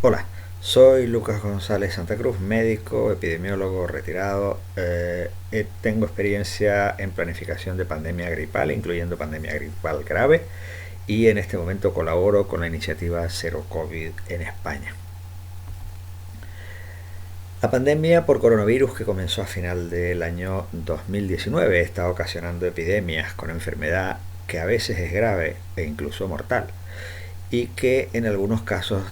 Hola, soy Lucas González Santa Cruz, médico, epidemiólogo retirado. Tengo experiencia en planificación de pandemia gripal, incluyendo pandemia gripal grave, y en este momento colaboro con la iniciativa Cero COVID en España. La pandemia por coronavirus que comenzó a final del año 2019 está ocasionando epidemias con enfermedad que a veces es grave e incluso mortal, y que en algunos casos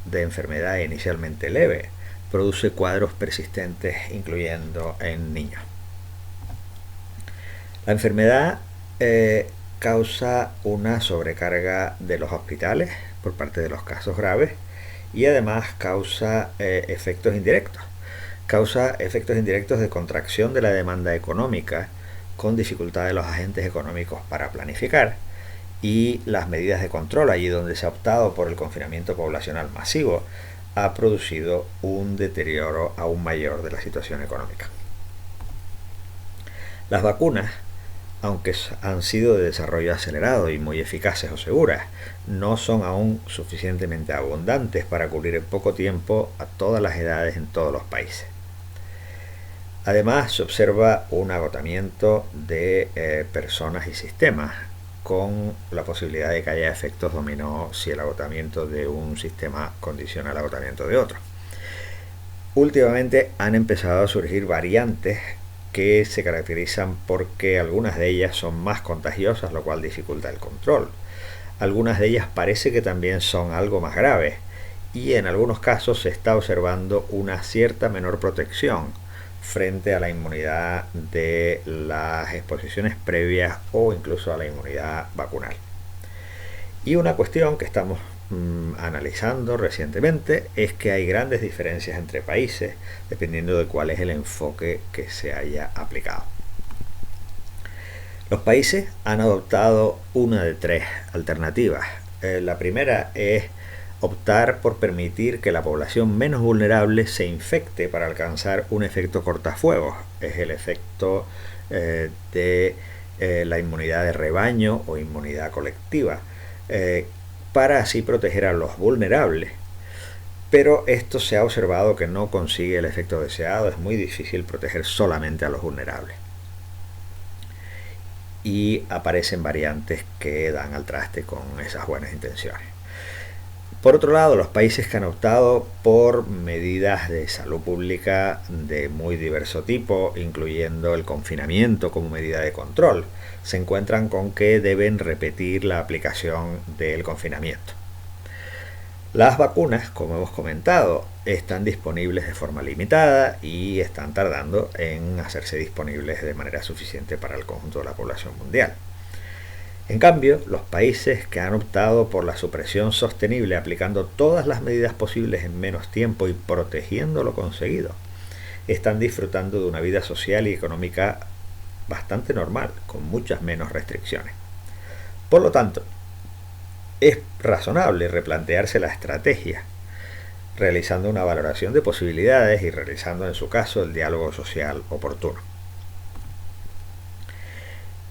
de enfermedad inicialmente leve produce cuadros persistentes, incluyendo en niños. La enfermedad causa una sobrecarga de los hospitales por parte de los casos graves, y además causa efectos indirectos. Causa efectos indirectos de contracción de la demanda económica, con dificultad de los agentes económicos para planificar, y las medidas de control, allí donde se ha optado por el confinamiento poblacional masivo, ha producido un deterioro aún mayor de la situación económica. Las vacunas, aunque han sido de desarrollo acelerado y muy eficaces o seguras, no son aún suficientemente abundantes para cubrir en poco tiempo a todas las edades en todos los países. Además, se observa un agotamiento de personas y sistemas, con la posibilidad de que haya efectos dominó si el agotamiento de un sistema condiciona el agotamiento de otro. Últimamente han empezado a surgir variantes que se caracterizan porque algunas de ellas son más contagiosas, lo cual dificulta el control. Algunas de ellas parece que también son algo más graves, y en algunos casos se está observando una cierta menor protección frente a la inmunidad de las exposiciones previas o incluso a la inmunidad vacunal. Y una cuestión que estamos analizando recientemente es que hay grandes diferencias entre países dependiendo de cuál es el enfoque que se haya aplicado. Los países han adoptado una de tres alternativas. La primera es optar por permitir que la población menos vulnerable se infecte para alcanzar un efecto cortafuegos. Es el efecto de la inmunidad de rebaño o inmunidad colectiva, para así proteger a los vulnerables. Pero esto se ha observado que no consigue el efecto deseado. Es muy difícil proteger solamente a los vulnerables, y aparecen variantes que dan al traste con esas buenas intenciones. Por otro lado, los países que han optado por medidas de salud pública de muy diverso tipo, incluyendo el confinamiento como medida de control, se encuentran con que deben repetir la aplicación del confinamiento. Las vacunas, como hemos comentado, están disponibles de forma limitada y están tardando en hacerse disponibles de manera suficiente para el conjunto de la población mundial. En cambio, los países que han optado por la supresión sostenible, aplicando todas las medidas posibles en menos tiempo y protegiendo lo conseguido, están disfrutando de una vida social y económica bastante normal, con muchas menos restricciones. Por lo tanto, es razonable replantearse la estrategia, realizando una valoración de posibilidades y realizando en su caso el diálogo social oportuno.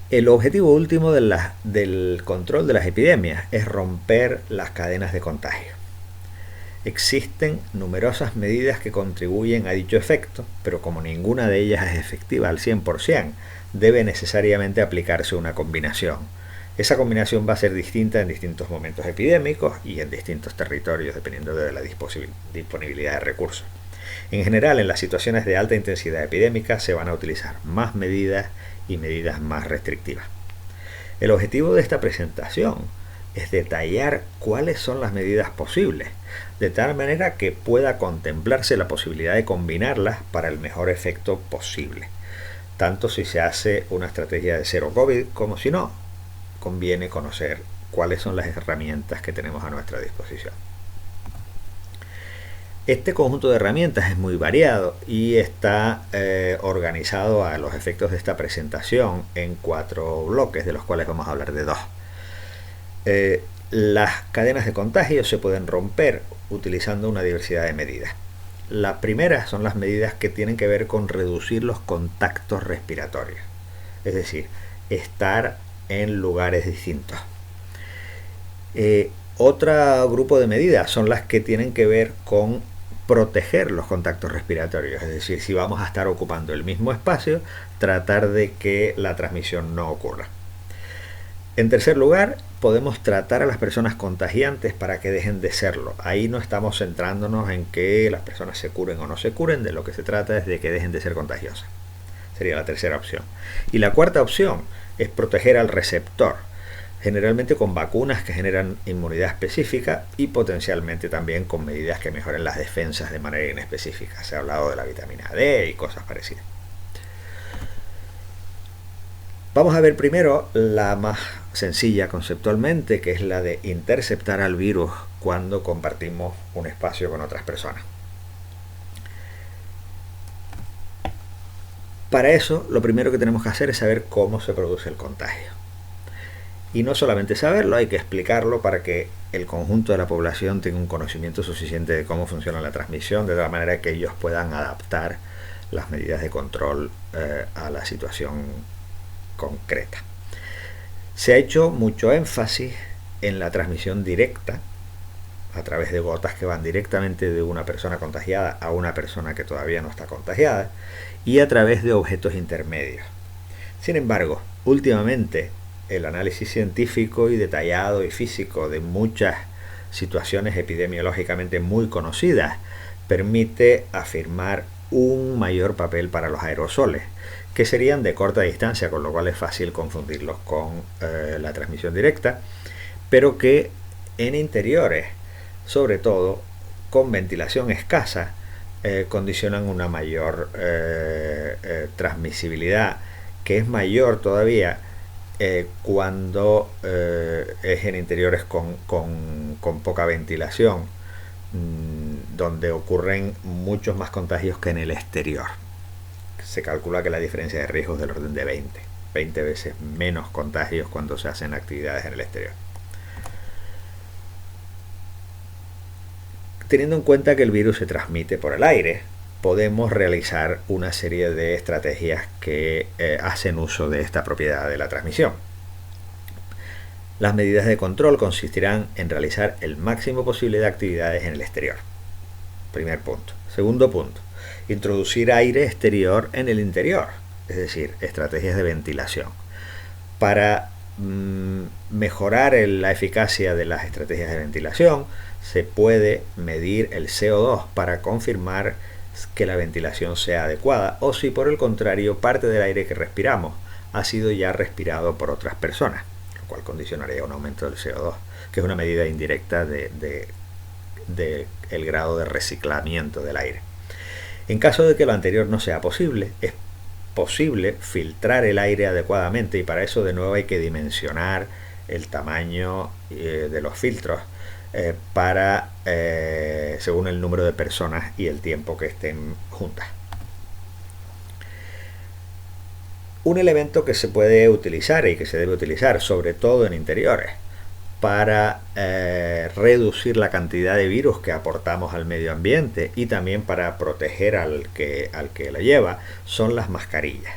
El objetivo último del control de las epidemias es romper las cadenas de contagio. Existen numerosas medidas que contribuyen a dicho efecto, pero como ninguna de ellas es efectiva al 100%, debe necesariamente aplicarse una combinación. Esa combinación va a ser distinta en distintos momentos epidémicos y en distintos territorios, dependiendo de la disponibilidad de recursos. En general, en las situaciones de alta intensidad epidémica se van a utilizar más medidas y medidas más restrictivas. El objetivo de esta presentación es detallar cuáles son las medidas posibles, de tal manera que pueda contemplarse la posibilidad de combinarlas para el mejor efecto posible, tanto si se hace una estrategia de cero COVID como si no. Conviene conocer cuáles son las herramientas que tenemos a nuestra disposición. Este conjunto de herramientas es muy variado y está organizado a los efectos de esta presentación en 4 bloques, de los cuales vamos a hablar de 2. Las cadenas de contagio se pueden romper utilizando una diversidad de medidas. La primera son las medidas que tienen que ver con reducir los contactos respiratorios, es decir, estar en lugares distintos. Otro grupo de medidas son las que tienen que ver con proteger los contactos respiratorios, es decir, si vamos a estar ocupando el mismo espacio, tratar de que la transmisión no ocurra. En tercer lugar, podemos tratar a las personas contagiantes para que dejen de serlo. Ahí no estamos centrándonos en que las personas se curen o no se curen, de lo que se trata es de que dejen de ser contagiosas. Sería la tercera opción. Y la cuarta opción es proteger al receptor, generalmente con vacunas que generan inmunidad específica y potencialmente también con medidas que mejoren las defensas de manera inespecífica. Se ha hablado de la vitamina D y cosas parecidas. Vamos a ver primero la más sencilla conceptualmente, que es la de interceptar al virus cuando compartimos un espacio con otras personas. Para eso, lo primero que tenemos que hacer es saber cómo se produce el contagio. Y no solamente saberlo, hay que explicarlo para que el conjunto de la población tenga un conocimiento suficiente de cómo funciona la transmisión, de tal manera que ellos puedan adaptar las medidas de control a la situación concreta. Se ha hecho mucho énfasis en la transmisión directa a través de gotas que van directamente de una persona contagiada a una persona que todavía no está contagiada y a través de objetos intermedios. Sin embargo, últimamente el análisis científico y detallado y físico de muchas situaciones epidemiológicamente muy conocidas permite afirmar un mayor papel para los aerosoles, que serían de corta distancia, con lo cual es fácil confundirlos con la transmisión directa, pero que en interiores, sobre todo con ventilación escasa, condicionan una mayor transmisibilidad, que es mayor todavía cuando es en interiores con poca ventilación, donde ocurren muchos más contagios que en el exterior. Se calcula que la diferencia de riesgo es del orden de 20 veces menos contagios cuando se hacen actividades en el exterior. Teniendo en cuenta que el virus se transmite por el aire, podemos realizar una serie de estrategias que hacen uso de esta propiedad de la transmisión. Las medidas de control consistirán en realizar el máximo posible de actividades en el exterior. Primer punto. Segundo punto, introducir aire exterior en el interior, es decir, estrategias de ventilación. Para mejorar la eficacia de las estrategias de ventilación, se puede medir el CO2 para confirmar que la ventilación sea adecuada, o si por el contrario parte del aire que respiramos ha sido ya respirado por otras personas, lo cual condicionaría un aumento del CO2, que es una medida indirecta de el grado de reciclamiento del aire. En caso de que lo anterior no sea posible, es posible filtrar el aire adecuadamente, y para eso de nuevo hay que dimensionar el tamaño de los filtros según el número de personas y el tiempo que estén juntas. Un elemento que se puede utilizar y que se debe utilizar sobre todo en interiores para reducir la cantidad de virus que aportamos al medio ambiente y también para proteger al que la lleva son las mascarillas.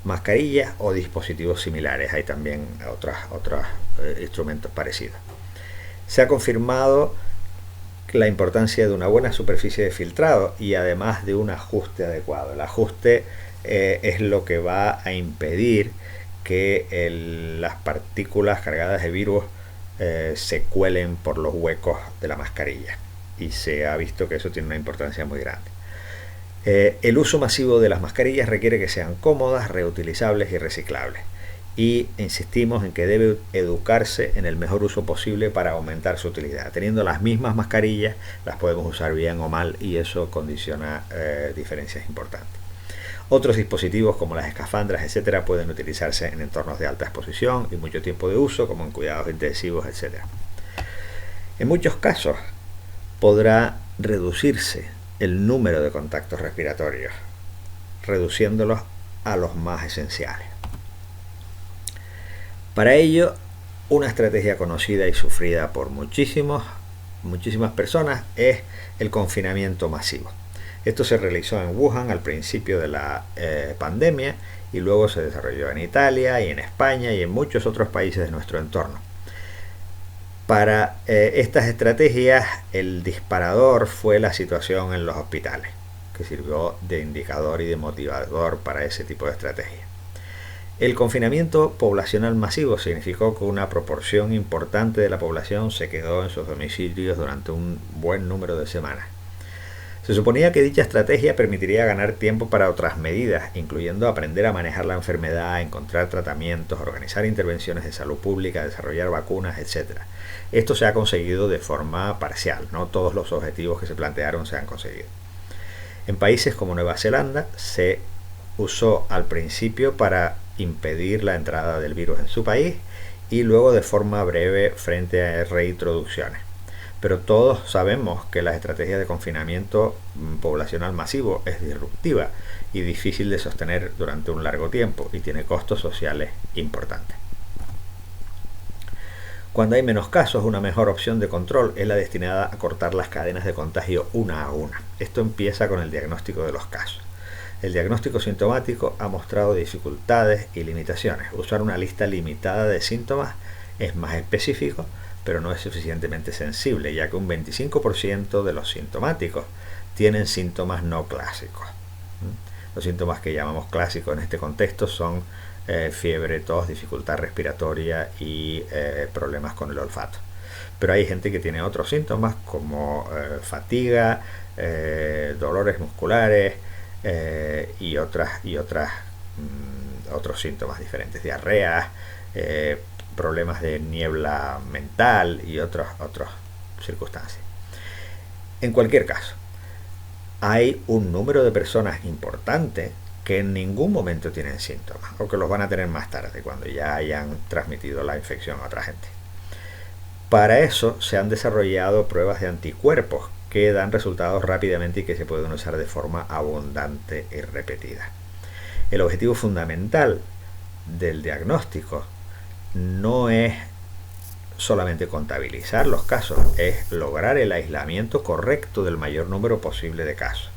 Mascarillas o dispositivos similares, hay también otros instrumentos parecidos. Se ha confirmado la importancia de una buena superficie de filtrado y además de un ajuste adecuado. El ajuste es lo que va a impedir que las partículas cargadas de virus se cuelen por los huecos de la mascarilla, y se ha visto que eso tiene una importancia muy grande. El uso masivo de las mascarillas requiere que sean cómodas, reutilizables y reciclables, y insistimos en que debe educarse en el mejor uso posible para aumentar su utilidad. Teniendo las mismas mascarillas las podemos usar bien o mal, y eso condiciona diferencias importantes. Otros dispositivos como las escafandras, etcétera, pueden utilizarse en entornos de alta exposición y mucho tiempo de uso, como en cuidados intensivos, etcétera. En muchos casos podrá reducirse el número de contactos respiratorios, reduciéndolos a los más esenciales. Para ello, una estrategia conocida y sufrida por muchísimas personas es el confinamiento masivo. Esto se realizó en Wuhan al principio de la pandemia, y luego se desarrolló en Italia y en España y en muchos otros países de nuestro entorno. Para estas estrategias, el disparador fue la situación en los hospitales, que sirvió de indicador y de motivador para ese tipo de estrategia. El confinamiento poblacional masivo significó que una proporción importante de la población se quedó en sus domicilios durante un buen número de semanas. Se suponía que dicha estrategia permitiría ganar tiempo para otras medidas, incluyendo aprender a manejar la enfermedad, encontrar tratamientos, organizar intervenciones de salud pública, desarrollar vacunas, etc. Esto se ha conseguido de forma parcial, no todos los objetivos que se plantearon se han conseguido. En países como Nueva Zelanda se usó al principio para impedir la entrada del virus en su país y luego de forma breve frente a reintroducciones. Pero todos sabemos que la estrategia de confinamiento poblacional masivo es disruptiva y difícil de sostener durante un largo tiempo y tiene costos sociales importantes. Cuando hay menos casos, una mejor opción de control es la destinada a cortar las cadenas de contagio una a una. Esto empieza con el diagnóstico de los casos. El diagnóstico sintomático ha mostrado dificultades y limitaciones. Usar una lista limitada de síntomas es más específico, pero no es suficientemente sensible, ya que un 25% de los sintomáticos tienen síntomas no clásicos. Los síntomas que llamamos clásicos en este contexto son fiebre, tos, dificultad respiratoria y problemas con el olfato. Pero hay gente que tiene otros síntomas como fatiga, dolores musculares y otros síntomas diferentes, diarreas, problemas de niebla mental y otras circunstancias. En cualquier caso, hay un número de personas importante que en ningún momento tienen síntomas o que los van a tener más tarde cuando ya hayan transmitido la infección a otra gente. Para eso se han desarrollado pruebas de anticuerpos que dan resultados rápidamente y que se pueden usar de forma abundante y repetida. El objetivo fundamental del diagnóstico no es solamente contabilizar los casos, es lograr el aislamiento correcto del mayor número posible de casos.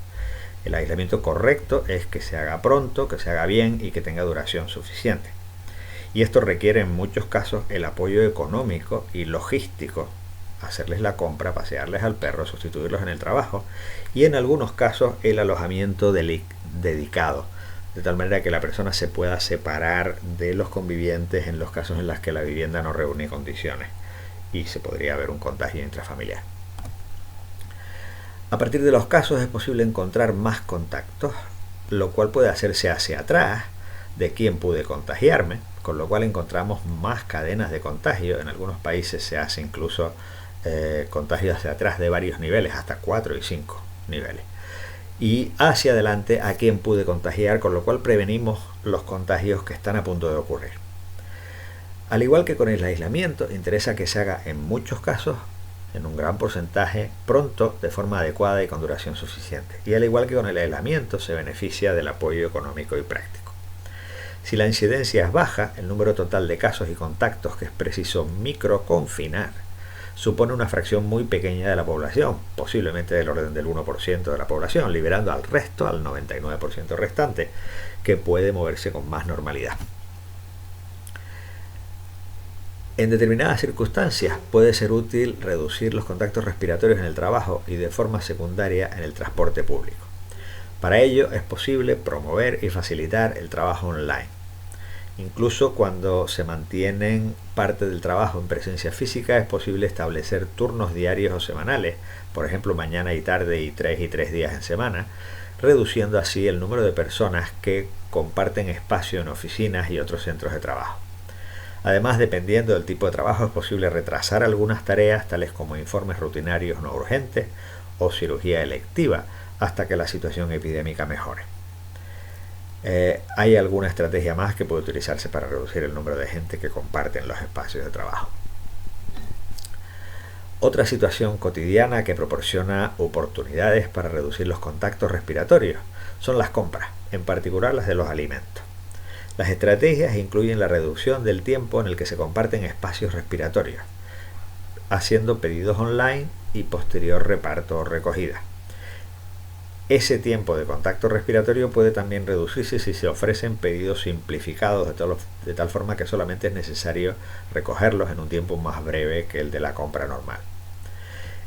El aislamiento correcto es que se haga pronto, que se haga bien y que tenga duración suficiente. Y esto requiere en muchos casos el apoyo económico y logístico, hacerles la compra, pasearles al perro, sustituirlos en el trabajo y en algunos casos el alojamiento dedicado, de tal manera que la persona se pueda separar de los convivientes en los casos en los que la vivienda no reúne condiciones y se podría haber un contagio intrafamiliar. A partir de los casos es posible encontrar más contactos, lo cual puede hacerse hacia atrás de quién pude contagiarme, con lo cual encontramos más cadenas de contagio. En algunos países se hace incluso contagios hacia atrás de varios niveles, hasta 4 y 5 niveles. Y hacia adelante a quién pude contagiar, con lo cual prevenimos los contagios que están a punto de ocurrir. Al igual que con el aislamiento, interesa que se haga en muchos casos, en un gran porcentaje, pronto, de forma adecuada y con duración suficiente. Y al igual que con el aislamiento, se beneficia del apoyo económico y práctico. Si la incidencia es baja, el número total de casos y contactos que es preciso microconfinar supone una fracción muy pequeña de la población, posiblemente del orden del 1% de la población, liberando al resto, al 99% restante, que puede moverse con más normalidad. En determinadas circunstancias puede ser útil reducir los contactos respiratorios en el trabajo y de forma secundaria en el transporte público. Para ello es posible promover y facilitar el trabajo online. Incluso cuando se mantienen parte del trabajo en presencia física, es posible establecer turnos diarios o semanales, por ejemplo mañana y tarde y 3 días en semana, reduciendo así el número de personas que comparten espacio en oficinas y otros centros de trabajo. Además, dependiendo del tipo de trabajo, es posible retrasar algunas tareas, tales como informes rutinarios no urgentes o cirugía electiva, hasta que la situación epidémica mejore. Hay alguna estrategia más que puede utilizarse para reducir el número de gente que comparten los espacios de trabajo. Otra situación cotidiana que proporciona oportunidades para reducir los contactos respiratorios son las compras, en particular las de los alimentos. Las estrategias incluyen la reducción del tiempo en el que se comparten espacios respiratorios, haciendo pedidos online y posterior reparto o recogida. Ese tiempo de contacto respiratorio puede también reducirse si se ofrecen pedidos simplificados de tal forma que solamente es necesario recogerlos en un tiempo más breve que el de la compra normal.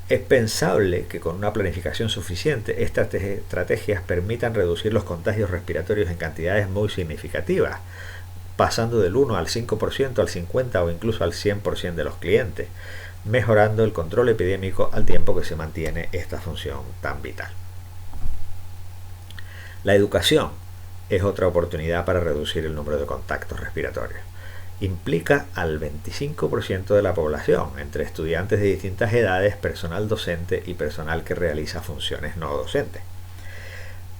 Es pensable que con una planificación suficiente estas estrategias permitan reducir los contagios respiratorios en cantidades muy significativas, pasando del 1 al 5%, al 50% o incluso al 100% de los clientes, mejorando el control epidémico al tiempo que se mantiene esta función tan vital. La educación es otra oportunidad para reducir el número de contactos respiratorios. Implica al 25% de la población, entre estudiantes de distintas edades, personal docente y personal que realiza funciones no docentes.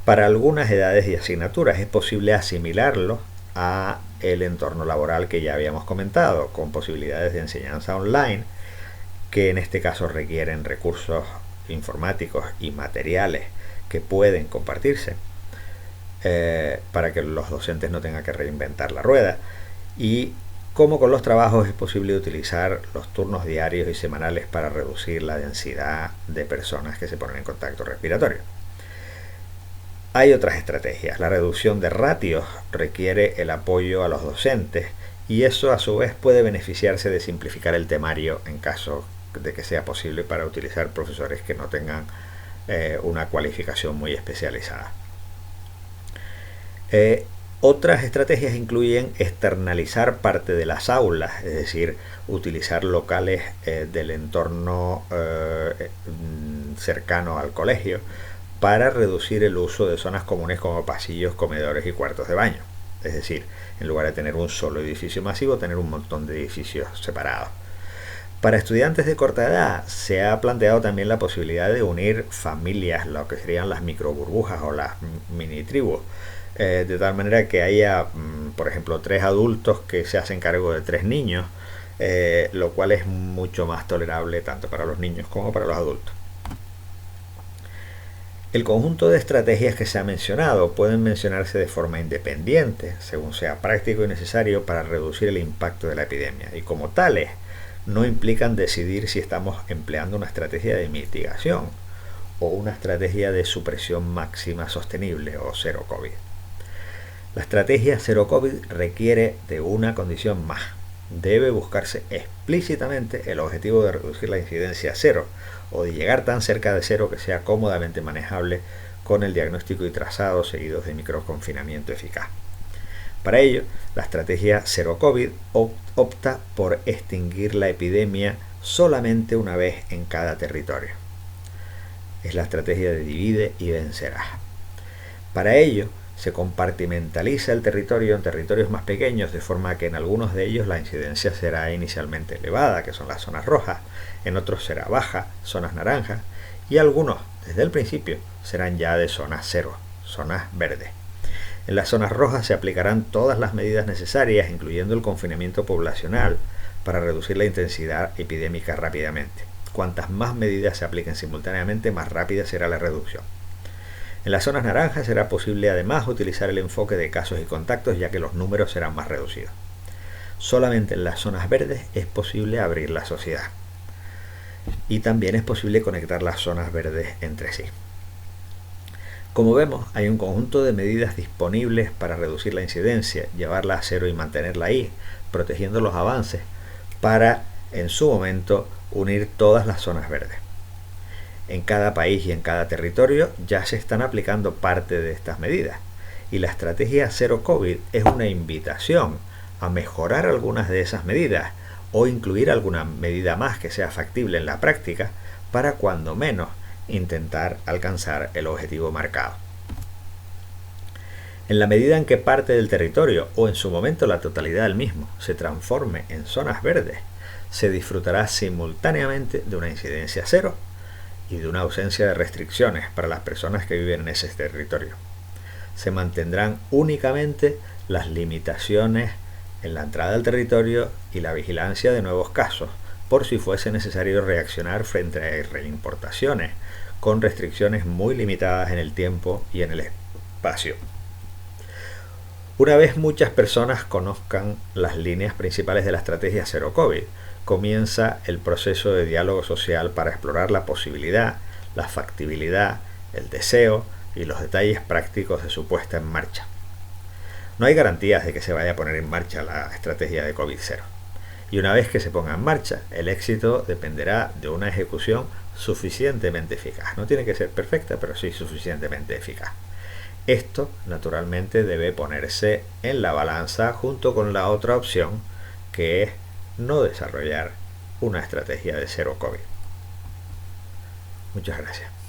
Para algunas edades y asignaturas es posible asimilarlo a el entorno laboral que ya habíamos comentado, con posibilidades de enseñanza online, que en este caso requieren recursos informáticos y materiales que pueden compartirse para que los docentes no tengan que reinventar la rueda, y como con los trabajos es posible utilizar los turnos diarios y semanales para reducir la densidad de personas que se ponen en contacto respiratorio. Hay otras estrategias. La reducción de ratios requiere el apoyo a los docentes y eso a su vez puede beneficiarse de simplificar el temario en caso de que sea posible para utilizar profesores que no tengan una cualificación muy especializada. Otras estrategias incluyen externalizar parte de las aulas, es decir, utilizar locales del entorno cercano al colegio para reducir el uso de zonas comunes como pasillos, comedores y cuartos de baño. Es decir, en lugar de tener un solo edificio masivo, tener un montón de edificios separados. Para estudiantes de corta edad se ha planteado también la posibilidad de unir familias, lo que serían las microburbujas o las mini tribus, de tal manera que haya, por ejemplo, 3 adultos que se hacen cargo de 3 niños, lo cual es mucho más tolerable tanto para los niños como para los adultos. El conjunto de estrategias que se ha mencionado pueden mencionarse de forma independiente, según sea práctico y necesario para reducir el impacto de la epidemia, y como tales, no implican decidir si estamos empleando una estrategia de mitigación o una estrategia de supresión máxima sostenible o cero COVID. La estrategia cero COVID requiere de una condición más. Debe buscarse explícitamente el objetivo de reducir la incidencia a cero o de llegar tan cerca de cero que sea cómodamente manejable con el diagnóstico y trazado seguidos de microconfinamiento eficaz. Para ello, la estrategia cero COVID opta por extinguir la epidemia solamente una vez en cada territorio. Es la estrategia de divide y vencerás. Para ello, se compartimentaliza el territorio en territorios más pequeños, de forma que en algunos de ellos la incidencia será inicialmente elevada, que son las zonas rojas, en otros será baja, zonas naranjas, y algunos, desde el principio, serán ya de zonas cero, zonas verdes. En las zonas rojas se aplicarán todas las medidas necesarias, incluyendo el confinamiento poblacional, para reducir la intensidad epidémica rápidamente. Cuantas más medidas se apliquen simultáneamente, más rápida será la reducción. En las zonas naranjas será posible además utilizar el enfoque de casos y contactos, ya que los números serán más reducidos. Solamente en las zonas verdes es posible abrir la sociedad. Y también es posible conectar las zonas verdes entre sí. Como vemos, hay un conjunto de medidas disponibles para reducir la incidencia, llevarla a cero y mantenerla ahí, protegiendo los avances, para, en su momento, unir todas las zonas verdes. En cada país y en cada territorio ya se están aplicando parte de estas medidas, y la estrategia cero COVID es una invitación a mejorar algunas de esas medidas o incluir alguna medida más que sea factible en la práctica para, cuando menos, intentar alcanzar el objetivo marcado. En la medida en que parte del territorio o en su momento la totalidad del mismo se transforme en zonas verdes, se disfrutará simultáneamente de una incidencia cero y de una ausencia de restricciones para las personas que viven en ese territorio. Se mantendrán únicamente las limitaciones en la entrada al territorio y la vigilancia de nuevos casos, por si fuese necesario reaccionar frente a reimportaciones, con restricciones muy limitadas en el tiempo y en el espacio. Una vez muchas personas conozcan las líneas principales de la estrategia cero COVID, comienza el proceso de diálogo social para explorar la posibilidad, la factibilidad, el deseo y los detalles prácticos de su puesta en marcha. No hay garantías de que se vaya a poner en marcha la estrategia de COVID-0. Y una vez que se ponga en marcha, el éxito dependerá de una ejecución suficientemente eficaz. No tiene que ser perfecta, pero sí suficientemente eficaz. Esto, naturalmente, debe ponerse en la balanza junto con la otra opción, que es no desarrollar una estrategia de cero COVID. Muchas gracias.